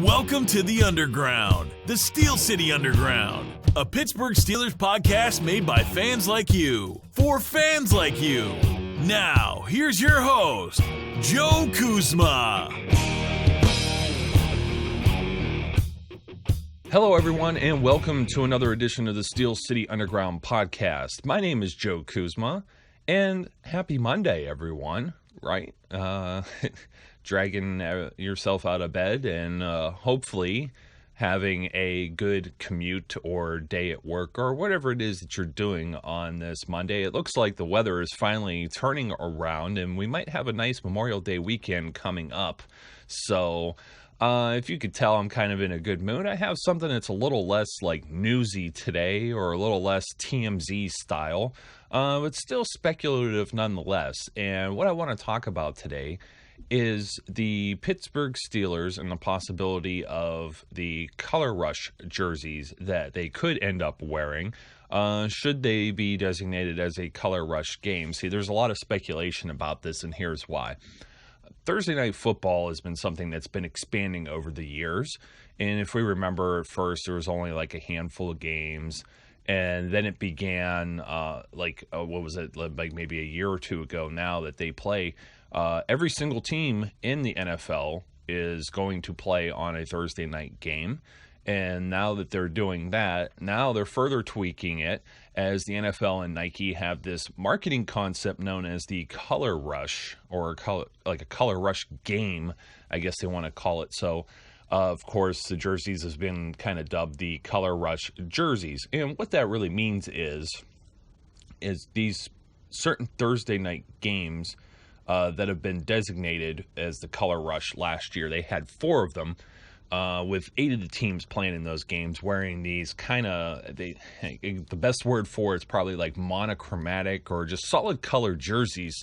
Welcome to the Underground, the Steel City Underground, a Pittsburgh Steelers podcast made by fans like you, for fans like you. Now, here's your host, Joe Kuzma. Hello, everyone, and welcome to another edition of the Steel City Underground podcast. My name is Joe Kuzma, and happy Monday, everyone, right? Dragging yourself out of bed and hopefully having a good commute or day at work or whatever it is that you're doing on this Monday. It looks like the weather is finally turning around and we might have a nice Memorial Day weekend coming up. So if you could tell, I'm kind of in a good mood. I have something that's a little less like newsy today or a little less TMZ style, but still speculative nonetheless. And what I want to talk about today is the Pittsburgh Steelers and the possibility of the color rush jerseys that they could end up wearing should they be designated as a color rush game. See, there's a lot of speculation about this, and here's why. Thursday Night Football has been something that's been expanding over the years, and if we remember, at first there was only like a handful of games, and then it began like maybe a year or two ago now that they play every single team in the NFL is going to play on a Thursday night game. And now that they're doing that, now they're further tweaking it as the NFL and Nike have this marketing concept known as the color rush, or a color rush game, I guess they want to call it. So, of course, the jerseys has been kind of dubbed the color rush jerseys. And what that really means is these certain Thursday night games that have been designated as the color rush last year. They had 4 of them, with 8 of the teams playing in those games wearing these the best word for it's probably like monochromatic or just solid color jerseys.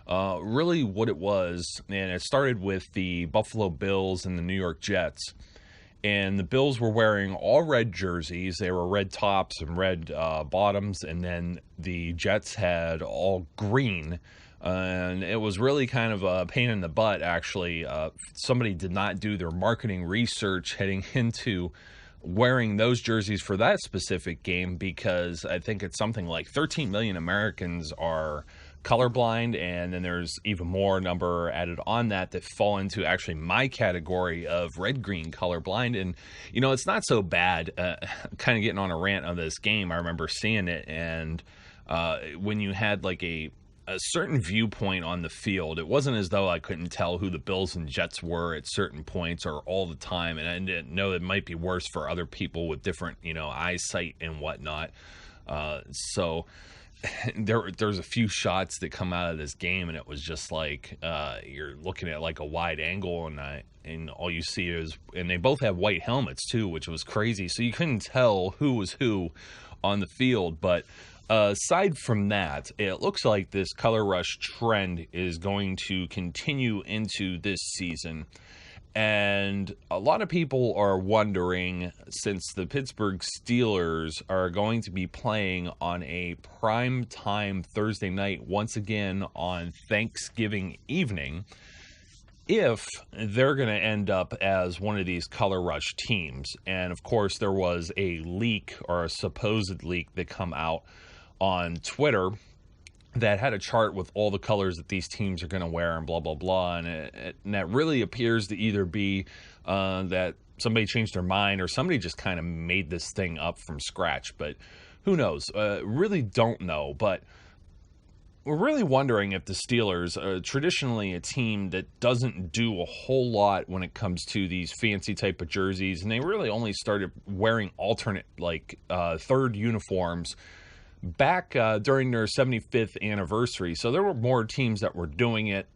Really what it was, and it started with the Buffalo Bills and the New York Jets. And the Bills were wearing all red jerseys. They were red tops and red bottoms, and then the Jets had all green. And it was really kind of a pain in the butt, actually. Somebody did not do their marketing research heading into wearing those jerseys for that specific game, because I think it's something like 13 million Americans are colorblind, and then there's even more number added on that fall into actually my category of red-green colorblind. And, you know, it's not so bad. Kind of getting on a rant on this game, I remember seeing it, and when you had like a certain viewpoint on the field, it wasn't as though I couldn't tell who the Bills and Jets were at certain points or all the time, and I didn't know it might be worse for other people with different, eyesight and whatnot. So there's a few shots that come out of this game, and it was just like you're looking at like a wide angle, and all you see is, and they both have white helmets too, which was crazy. So you couldn't tell who was who on the field, but aside from that, it looks like this color rush trend is going to continue into this season. And a lot of people are wondering, since the Pittsburgh Steelers are going to be playing on a prime time Thursday night once again on Thanksgiving evening, if they're going to end up as one of these color rush teams. And of course, there was a leak, or a supposed leak, that come out on Twitter that had a chart with all the colors that these teams are going to wear and blah, blah, blah. And that really appears to either be that somebody changed their mind or somebody just kind of made this thing up from scratch. But who knows? Really don't know. But we're really wondering if the Steelers are traditionally a team that doesn't do a whole lot when it comes to these fancy type of jerseys. And they really only started wearing alternate, third uniforms back during their 75th anniversary. So there were more teams that were doing it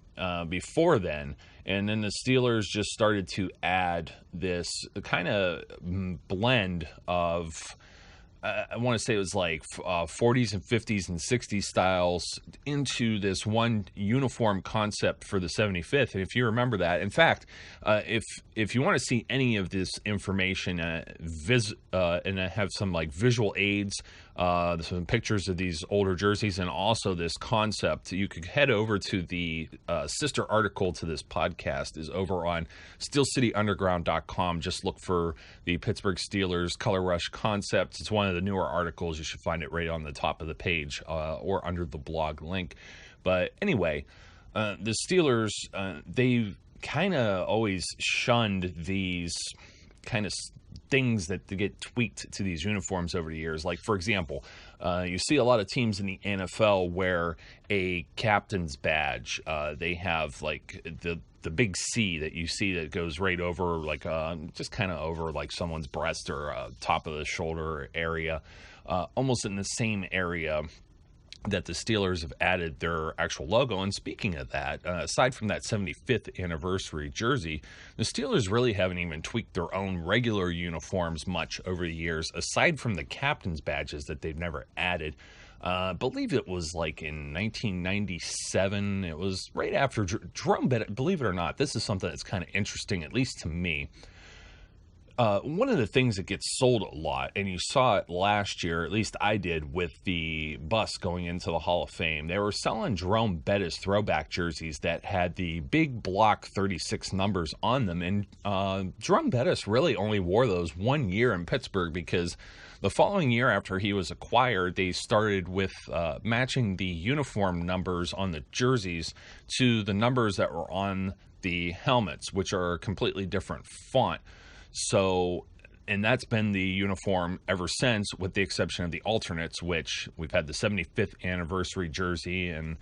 before then. And then the Steelers just started to add this kind of blend of, I want to say it was like 40s and 50s and 60s styles into this one uniform concept for the 75th. And if you remember that, in fact, if you want to see any of this information, and I have some like visual aids some pictures of these older jerseys and also this concept. You could head over to the sister article to this podcast is over on steelcityunderground.com. Just look for the Pittsburgh Steelers Color Rush concept. It's one of the newer articles. You should find it right on the top of the page or under the blog link. But anyway, the Steelers, they've kind of always shunned these kind of things that get tweaked to these uniforms over the years. Like, for example, you see a lot of teams in the NFL wear a captain's badge. They have like the big C that you see that goes right over, like just kind of over like someone's breast or top of the shoulder area, almost in the same area that the Steelers have added their actual logo. And speaking of that, aside from that 75th anniversary jersey, the Steelers really haven't even tweaked their own regular uniforms much over the years, aside from the captain's badges that they've never added. I believe it was like in 1997. It was right after Jerome Bettis. Believe it or not, this is something that's kind of interesting, at least to me. One of the things that gets sold a lot, and you saw it last year, at least I did, with the bus going into the Hall of Fame, they were selling Jerome Bettis throwback jerseys that had the big block 36 numbers on them. And Jerome Bettis really only wore those 1 year in Pittsburgh, because the following year after he was acquired, they started with matching the uniform numbers on the jerseys to the numbers that were on the helmets, which are a completely different font. So, and that's been the uniform ever since, with the exception of the alternates, which we've had the 75th anniversary jersey, and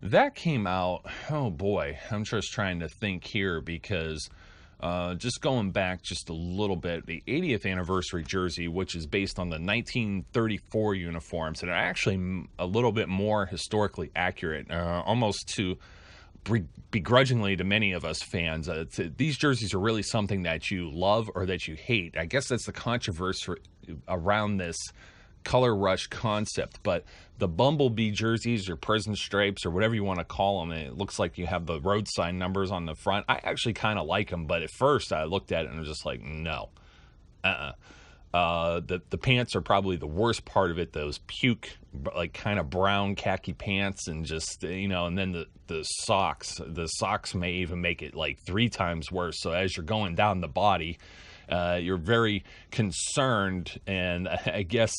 that came out, oh boy, I'm just trying to think here, because just going back just a little bit, the 80th anniversary jersey, which is based on the 1934 uniforms, and are actually a little bit more historically accurate, almost to begrudgingly to many of us fans. These jerseys are really something that you love or that you hate. I guess that's the controversy around this color rush concept. But the Bumblebee jerseys or prison stripes or whatever you want to call them, it looks like you have the road sign numbers on the front. I actually kind of like them, but at first I looked at it and was just like, no. The pants are probably the worst part of it. Those puke, like kind of brown khaki pants, and just, and then the socks may even make it like 3 times worse. So as you're going down the body, you're very concerned, and I guess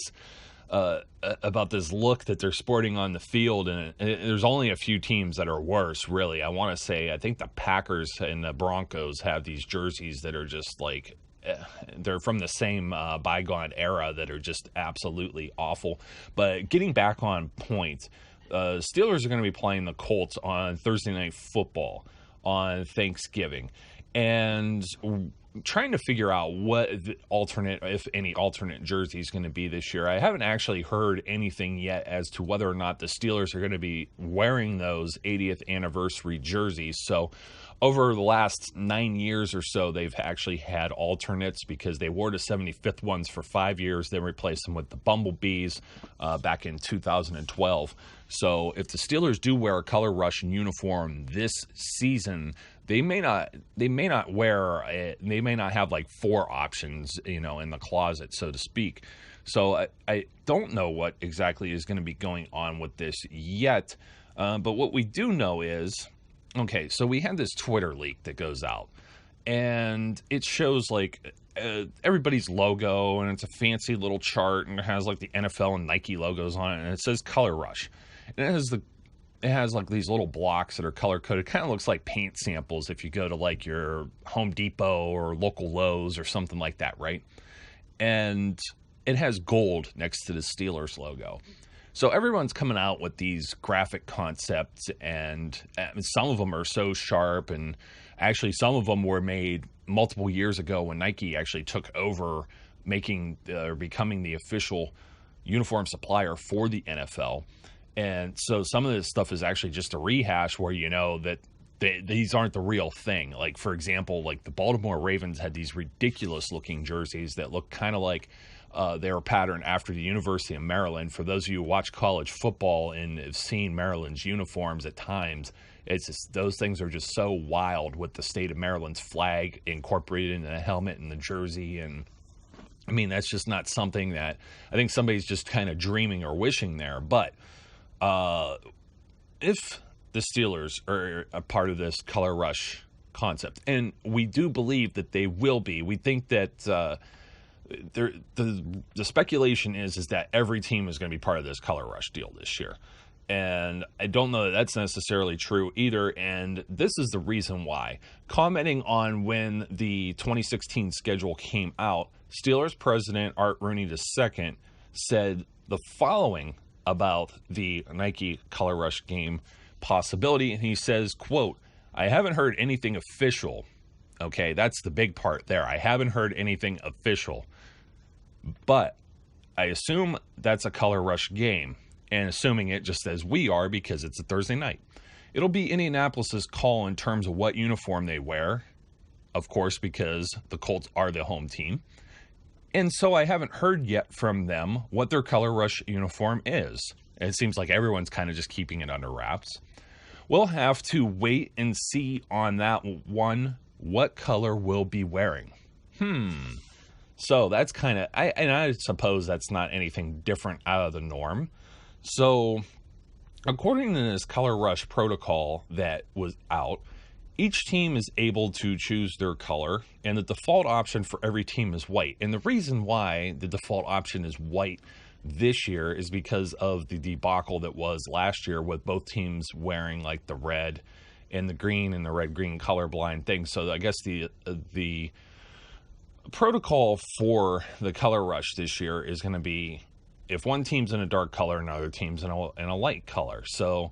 about this look that they're sporting on the field. And there's only a few teams that are worse, really. I want to say, I think the Packers and the Broncos have these jerseys that are just like, they're from the same bygone era, that are just absolutely awful. But getting back on point, Steelers are going to be playing the Colts on Thursday Night Football on Thanksgiving, and trying to figure out what the alternate, if any, alternate jersey is going to be this year. I haven't actually heard anything yet as to whether or not the Steelers are going to be wearing those 80th anniversary jerseys. So over the last 9 years or so, they've actually had alternates, because they wore the 75th ones for 5 years, then replaced them with the Bumblebees back in 2012. So if the Steelers do wear a color rush uniform this season, they may not wear it. They may not have like 4 options, in the closet, so to speak. So I don't know what exactly is going to be going on with this yet. But what we do know is, okay, so we had this Twitter leak that goes out, and it shows like everybody's logo, and it's a fancy little chart, and it has like the NFL and Nike logos on it, and it says Color Rush. And it has like these little blocks that are color coded. It kind of looks like paint samples if you go to like your Home Depot or local Lowe's or something like that, right? And it has gold next to the Steelers logo. So everyone's coming out with these graphic concepts, and some of them are so sharp, and actually some of them were made multiple years ago when Nike actually took over making or becoming the official uniform supplier for the NFL. And so some of this stuff is actually just a rehash where that these aren't the real thing. Like, for example, like the Baltimore Ravens had these ridiculous looking jerseys that look kind of like they were patterned after the University of Maryland. For those of you who watch college football and have seen Maryland's uniforms at times, it's just, those things are just so wild with the state of Maryland's flag incorporated in the helmet and the jersey. And I mean, that's just not something that I think somebody's just kind of dreaming or wishing there. But if the Steelers are a part of this color rush concept, and we do believe that they will be, we think that the speculation is that every team is going to be part of this color rush deal this year. And I don't know that that's necessarily true either. And this is the reason why. Commenting on when the 2016 schedule came out, Steelers president Art Rooney II said the following about the Nike Color Rush game possibility. And he says, quote, "I haven't heard anything official." Okay, that's the big part there. I haven't heard anything official. But I assume that's a Color Rush game. And assuming it just as we are because it's a Thursday night. It'll be Indianapolis's call in terms of what uniform they wear, of course, because the Colts are the home team. And so I haven't heard yet from them what their Color Rush uniform is. It seems like everyone's kind of just keeping it under wraps. We'll have to wait and see on that one what color we'll be wearing. So that's kind of, I suppose that's not anything different out of the norm. So, according to this Color Rush protocol that was out, each team is able to choose their color, and the default option for every team is white. And the reason why the default option is white this year is because of the debacle that was last year with both teams wearing like the red and the green and the red-green colorblind thing. So I guess the protocol for the Color Rush this year is going to be if one team's in a dark color and another team's in a light color. So,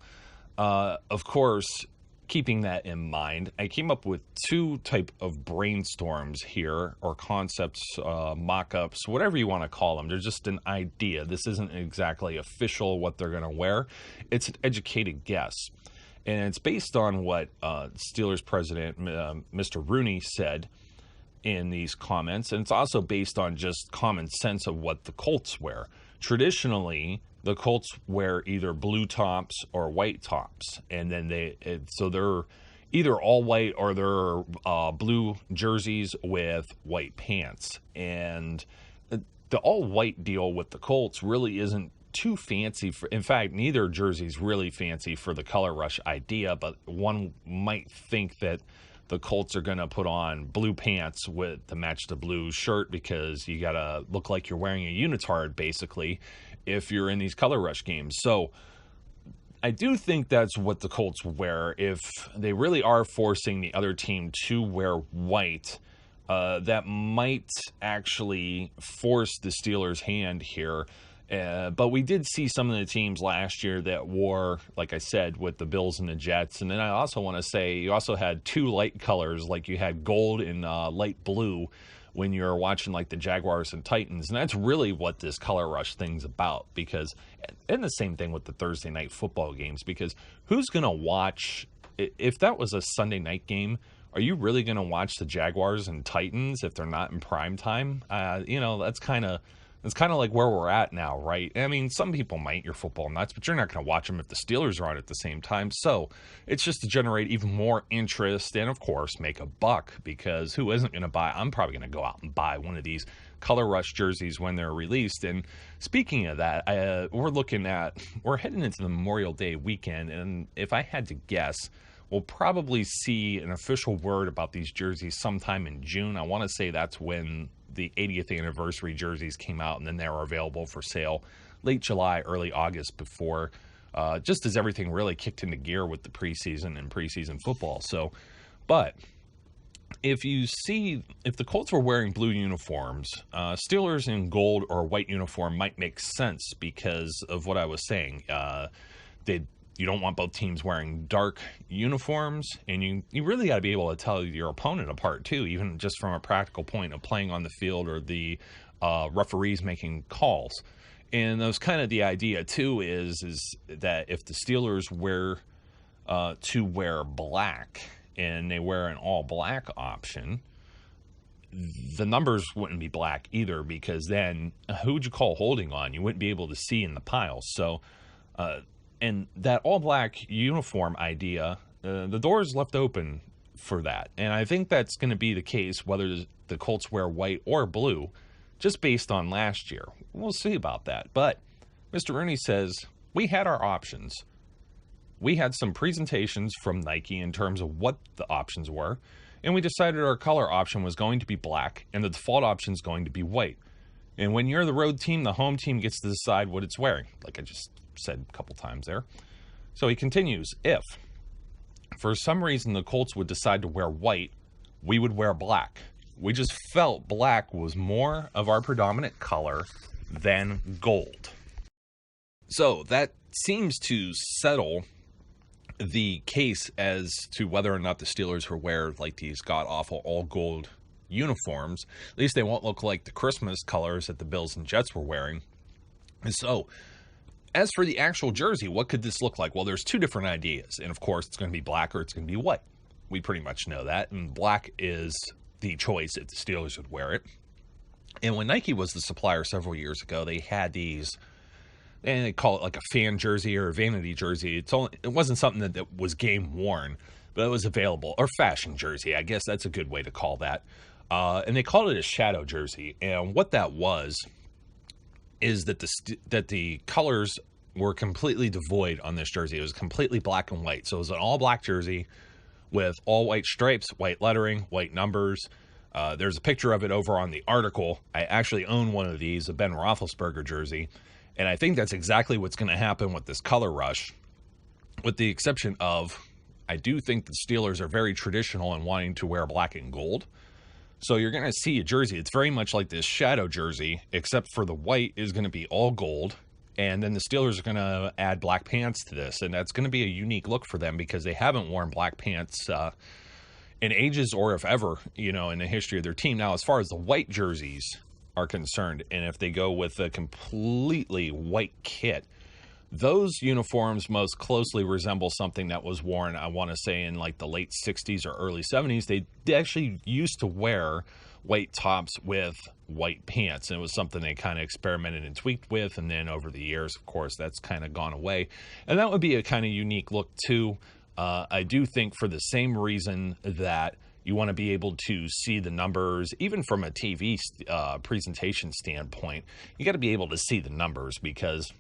of course, keeping that in mind, I came up with two type of brainstorms here, or concepts, mock-ups, whatever you want to call them. They're just an idea. This isn't exactly official what they're going to wear. It's an educated guess. And it's based on what Steelers president, Mr. Rooney, said in these comments. And it's also based on just common sense of what the Colts wear. Traditionally, the Colts wear either blue tops or white tops, and then so they're either all white or they're blue jerseys with white pants. And the all white deal with the Colts really isn't too fancy. In fact, neither jersey's really fancy for the Color Rush idea, but one might think that the Colts are going to put on blue pants to match the blue shirt because you got to look like you're wearing a unitard, basically, if you're in these Color Rush games. So I do think that's what the Colts wear. If they really are forcing the other team to wear white, that might actually force the Steelers' hand here. But we did see some of the teams last year that wore, like I said, with the Bills and the Jets. And then I also want to say you also had two light colors, like you had gold and light blue when you're watching like the Jaguars and Titans. And that's really what this Color Rush thing's about. And the same thing with the Thursday night football games, because who's going to watch, if that was a Sunday night game, are you really going to watch the Jaguars and Titans if they're not in prime time? That's kind of like where we're at now, right? I mean, some people might, you're football nuts, but you're not going to watch them if the Steelers are on at the same time. So it's just to generate even more interest and, of course, make a buck, because who isn't going to buy? I'm probably going to go out and buy one of these Color Rush jerseys when they're released. And speaking of that, we're heading into the Memorial Day weekend, and if I had to guess, we'll probably see an official word about these jerseys sometime in June. I want to say that's when the 80th anniversary jerseys came out, and then they were available for sale late July, early August, before just as everything really kicked into gear with the preseason and preseason football. So, but if the Colts were wearing blue uniforms, Steelers in gold or white uniform might make sense because of what I was saying. You don't want both teams wearing dark uniforms, and you really got to be able to tell your opponent apart too, even just from a practical point of playing on the field or the referees making calls. And that's kind of the idea too, is that if the Steelers wear black and they wear an all black option, the numbers wouldn't be black either, because then who would you call holding on? You wouldn't be able to see in the piles. So, and that all-black uniform idea, the door is left open for that. And I think that's going to be the case whether the Colts wear white or blue just based on last year. We'll see about that. But Mr. Rooney says, we had our options. We had some presentations from Nike in terms of what the options were, and we decided our color option was going to be black and the default option is going to be white. And when you're the road team, the home team gets to decide what it's wearing, like I just said a couple times there. So he continues, if for some reason the Colts would decide to wear white, we would wear black. We just felt black was more of our predominant color than gold. So that seems to settle the case as to whether or not the Steelers will wear like these god-awful all-gold uniforms. At least they won't look like the Christmas colors that the Bills and Jets were wearing. And so, as for the actual jersey, what could this look like? Well, there's two different ideas. And of course, it's going to be black or it's going to be white. We pretty much know that. And black is the choice if the Steelers would wear it. And when Nike was the supplier several years ago, they had these, and they call it like a fan jersey or a vanity jersey. It wasn't something that was game worn, but it was available, or fashion jersey. I guess that's a good way to call that. And they called it a shadow jersey. And what that was is that the colors were completely devoid on this jersey. It was completely black and white. So it was an all black jersey with all white stripes, white lettering, white numbers. There's a picture of it over on the article. I actually own one of these, a Ben Roethlisberger jersey. And I think that's exactly what's going to happen with this color rush, with the exception of, I do think the Steelers are very traditional in wanting to wear black and gold. So you're going to see a jersey. It's very much like this shadow jersey, except for the white is going to be all gold. And then the Steelers are going to add black pants to this. And that's going to be a unique look for them because they haven't worn black pants in ages or if ever, in the history of their team. Now, as far as the white jerseys are concerned, and if they go with a completely white kit, those uniforms most closely resemble something that was worn, I want to say, in like the late 60s or early 70s. They actually used to wear white tops with white pants, and it was something they kind of experimented and tweaked with, and then over the years, of course, that's kind of gone away. And that would be a kind of unique look too. I do think for the same reason that you want to be able to see the numbers, even from a TV presentation standpoint, you got to be able to see the numbers because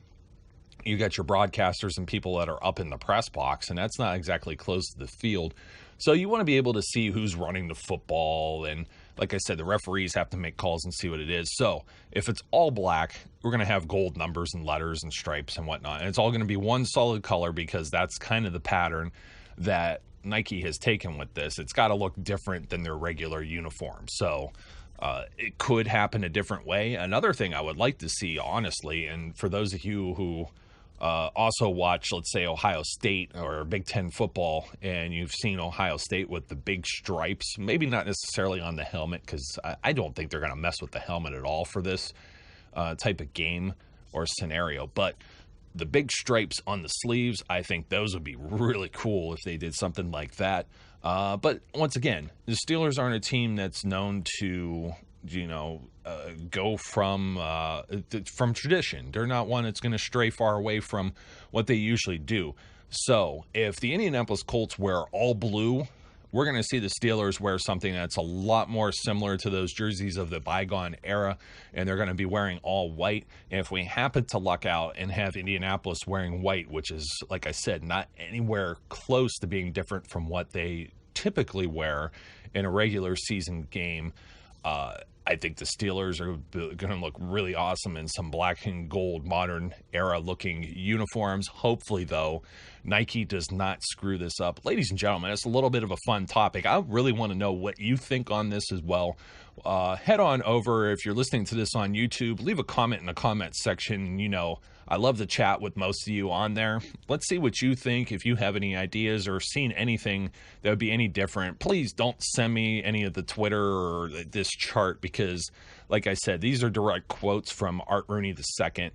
you got your broadcasters and people that are up in the press box, and that's not exactly close to the field. So you want to be able to see who's running the football, and like I said, the referees have to make calls and see what it is. So if it's all black, we're going to have gold numbers and letters and stripes and whatnot, and it's all going to be one solid color because that's kind of the pattern that Nike has taken with this. It's got to look different than their regular uniform. So it could happen a different way. Another thing I would like to see, honestly, and for those of you who also watch, let's say, Ohio State or Big Ten football, and you've seen Ohio State with the big stripes, maybe not necessarily on the helmet, because I don't think they're going to mess with the helmet at all for this type of game or scenario. But the big stripes on the sleeves, I think those would be really cool if they did something like that. But once again, the Steelers aren't a team that's known to, go from tradition. They're not one that's going to stray far away from what they usually do. So if the Indianapolis Colts wear all blue, we're going to see the Steelers wear something that's a lot more similar to those jerseys of the bygone era, and they're going to be wearing all white. And if we happen to luck out and have Indianapolis wearing white, which is, like I said, not anywhere close to being different from what they typically wear in a regular season game, I think the Steelers are going to look really awesome in some black and gold modern era looking uniforms. Hopefully, though, Nike does not screw this up. Ladies and gentlemen, it's a little bit of a fun topic. I really want to know what you think on this as well. Head on over, if you're listening to this on YouTube, leave a comment in the comment section. I love to chat with most of you on there. Let's see what you think. If you have any ideas or seen anything that would be any different, please don't send me any of the Twitter or this chart because, like I said, these are direct quotes from Art Rooney II.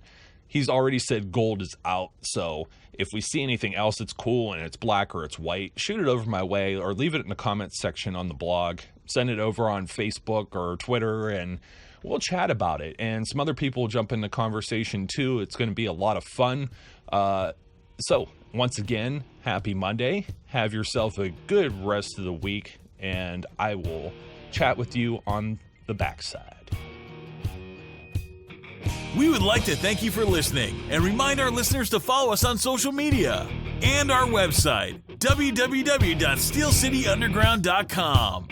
He's already said gold is out, so if we see anything else that's cool and it's black or it's white, shoot it over my way or leave it in the comments section on the blog. Send it over on Facebook or Twitter, and we'll chat about it. And some other people will jump in the conversation too. It's going to be a lot of fun. So once again, happy Monday. Have yourself a good rest of the week, and I will chat with you on the backside. We would like to thank you for listening and remind our listeners to follow us on social media and our website, www.steelcityunderground.com.